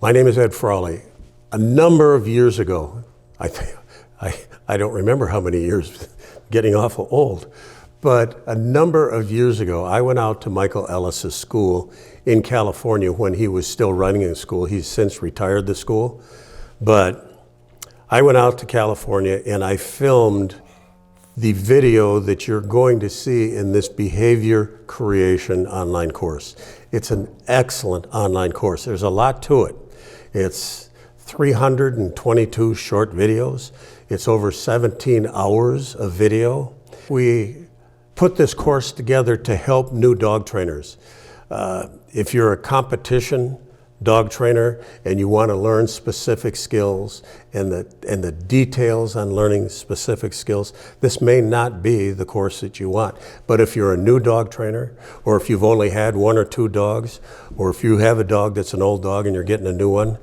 My name is Ed Frawley. A number of years ago, I don't remember how many years, getting awful old, but a number of years ago, I went out to Michael Ellis School in California when he was still running the school. He's since retired the school, but I went out to California and I filmed the video that you're going to see in this behavior creation online course. It's an excellent online course. There's a lot to it. It's 322 short videos. It's over 17 hours of video. We put this course together to help new dog trainers. If you're a competition dog trainer and you want to learn specific skills and the details on learning specific skills, this may not be the course that you want. But if you're a new dog trainer, or if you've only had one or two dogs, or if you have a dog that's an old dog and you're getting a new one,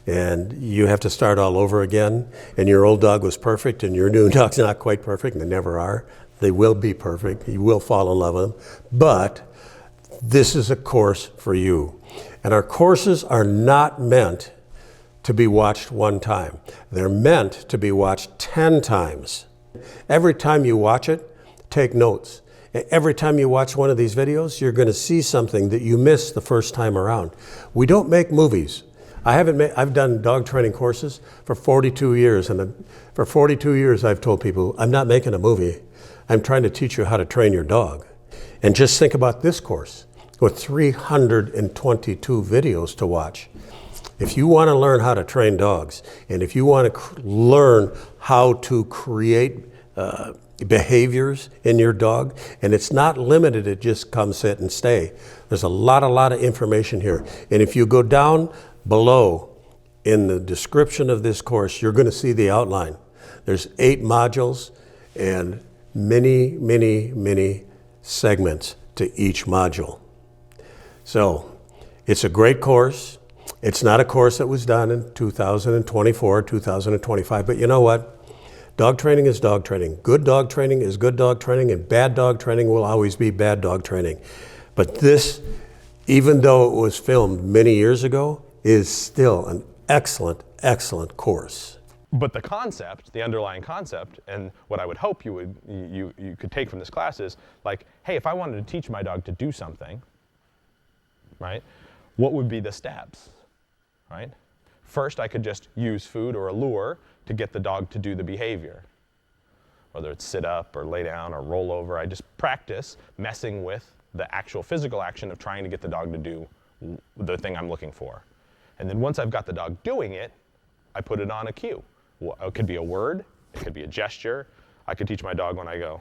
and you have to start all over again, and your old dog was perfect and your new dog's not quite perfect, and they never are. They will be perfect. You will fall in love with them. But this is a course for you. And our courses are not meant to be watched one time. They're meant to be watched 10 times. Every time you watch it, take notes. Every time you watch one of these videos, you're going to see something that you missed the first time around. We don't make movies. I've done dog training courses for 42 years, and for 42 years I've told people, I'm not making a movie. I'm trying to teach you how to train your dog. And just think about this course with 322 videos to watch. If you want to learn how to train dogs, and if you want to learn how to create behaviors in your dog, and it's not limited to just come sit and stay. There's a lot of information here. And if you go down below in the description of this course, you're going to see the outline. There's 8 modules and many segments to each module. So it's a great course. It's not a course that was done in 2024, 2025, but you know what? Dog training is dog training. Good dog training is good dog training, and bad dog training will always be bad dog training. But this, even though it was filmed many years ago, is still an excellent course. But the concept, the underlying concept, and what I would hope you could take from this class is like, hey, if I wanted to teach my dog to do something, right, what would be the steps, right? First, I could just use food or a lure to get the dog to do the behavior. Whether it's sit up or lay down or roll over, I just practice messing with the actual physical action of trying to get the dog to do the thing I'm looking for. And then once I've got the dog doing it, I put it on a cue. It could be a word, it could be a gesture. I could teach my dog when I go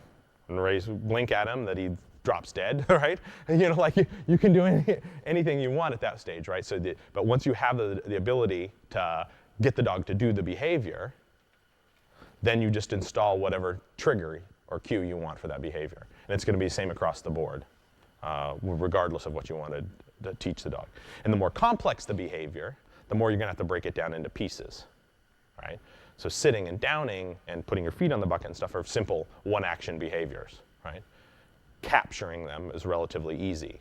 and blink at him that he drops dead, right? And, you know, like you can do anything you want at that stage, right? So, but once you have the ability to get the dog to do the behavior, then you just install whatever trigger or cue you want for that behavior. And it's going to be the same across the board, regardless of what you want to teach the dog. And the more complex the behavior, the more you're going to have to break it down into pieces, right? So sitting and downing and putting your feet on the bucket and stuff are simple one-action behaviors, right? Capturing them is relatively easy.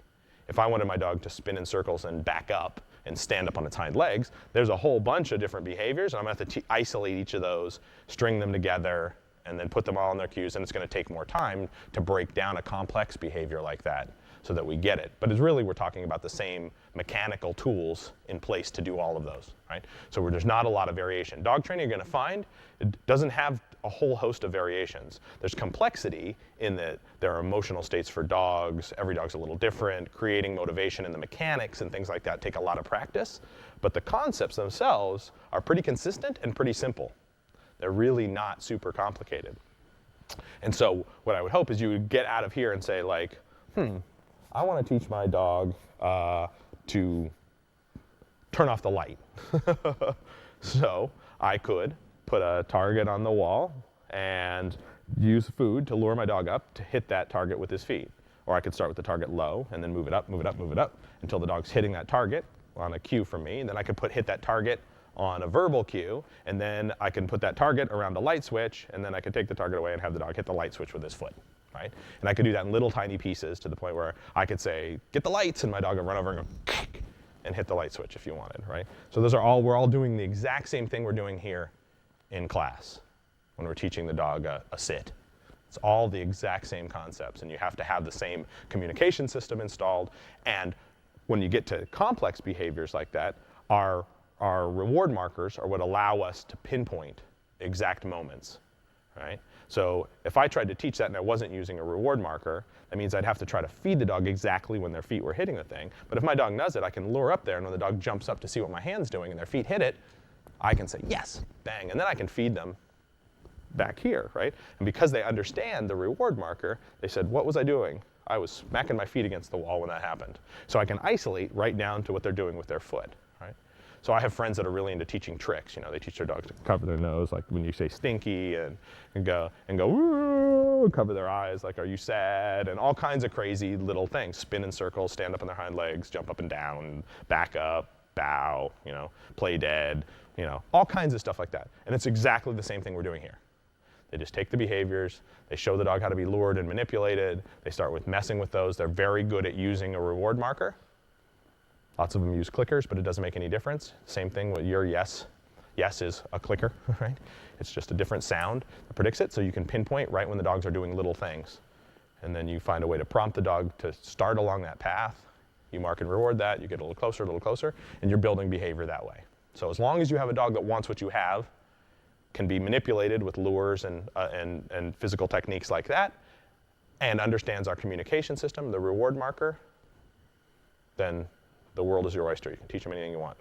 If I wanted my dog to spin in circles and back up and stand up on its hind legs, there's a whole bunch of different behaviors, and I'm going to have to isolate each of those, string them together, and then put them all in their cues, and it's going to take more time to break down a complex behavior like that so that we get it. But it's really, we're talking about the same mechanical tools in place to do all of those, right? So there's not a lot of variation. Dog training, you're going to find, it doesn't have a whole host of variations. There's complexity in that there are emotional states for dogs. Every dog's a little different. Creating motivation and the mechanics and things like that take a lot of practice. But the concepts themselves are pretty consistent and pretty simple. They're really not super complicated. And so what I would hope is you would get out of here and say like, I want to teach my dog to turn off the light. So I could put a target on the wall and use food to lure my dog up to hit that target with his feet. Or I could start with the target low and then move it up until the dog's hitting that target on a cue from me. And then I could hit that target on a verbal cue, and then I can put that target around a light switch, and then I could take the target away and have the dog hit the light switch with his foot, right? And I could do that in little tiny pieces to the point where I could say, get the lights, and my dog would run over and go, and hit the light switch if you wanted, right? So those are all, we're all doing the exact same thing we're doing here in class when we're teaching the dog a sit. It's all the exact same concepts, and you have to have the same communication system installed. And when you get to complex behaviors like that, our reward markers are what allow us to pinpoint exact moments, right? So if I tried to teach that and I wasn't using a reward marker, that means I'd have to try to feed the dog exactly when their feet were hitting the thing. But if my dog knows it, I can lure up there, and when the dog jumps up to see what my hand's doing and their feet hit it, I can say, yes, bang, and then I can feed them back here, right? And because they understand the reward marker, they said, what was I doing? I was smacking my feet against the wall when that happened. So I can isolate right down to what they're doing with their foot, right? So I have friends that are really into teaching tricks. You know, they teach their dogs to cover their nose, like when you say stinky, and go, woo, cover their eyes, like, are you sad? And all kinds of crazy little things. Spin in circles, stand up on their hind legs, jump up and down, back up, bow, you know, play dead, you know, all kinds of stuff like that. And it's exactly the same thing we're doing here. They just take the behaviors, they show the dog how to be lured and manipulated, they start with messing with those. They're very good at using a reward marker. Lots of them use clickers, but it doesn't make any difference. Same thing with your yes. Yes is a clicker, right? It's just a different sound that predicts it, so you can pinpoint right when the dogs are doing little things. And then you find a way to prompt the dog to start along that path. You mark and reward that, you get a little closer, and you're building behavior that way. So as long as you have a dog that wants what you have, can be manipulated with lures and physical techniques like that, and understands our communication system, the reward marker, then the world is your oyster. You can teach them anything you want.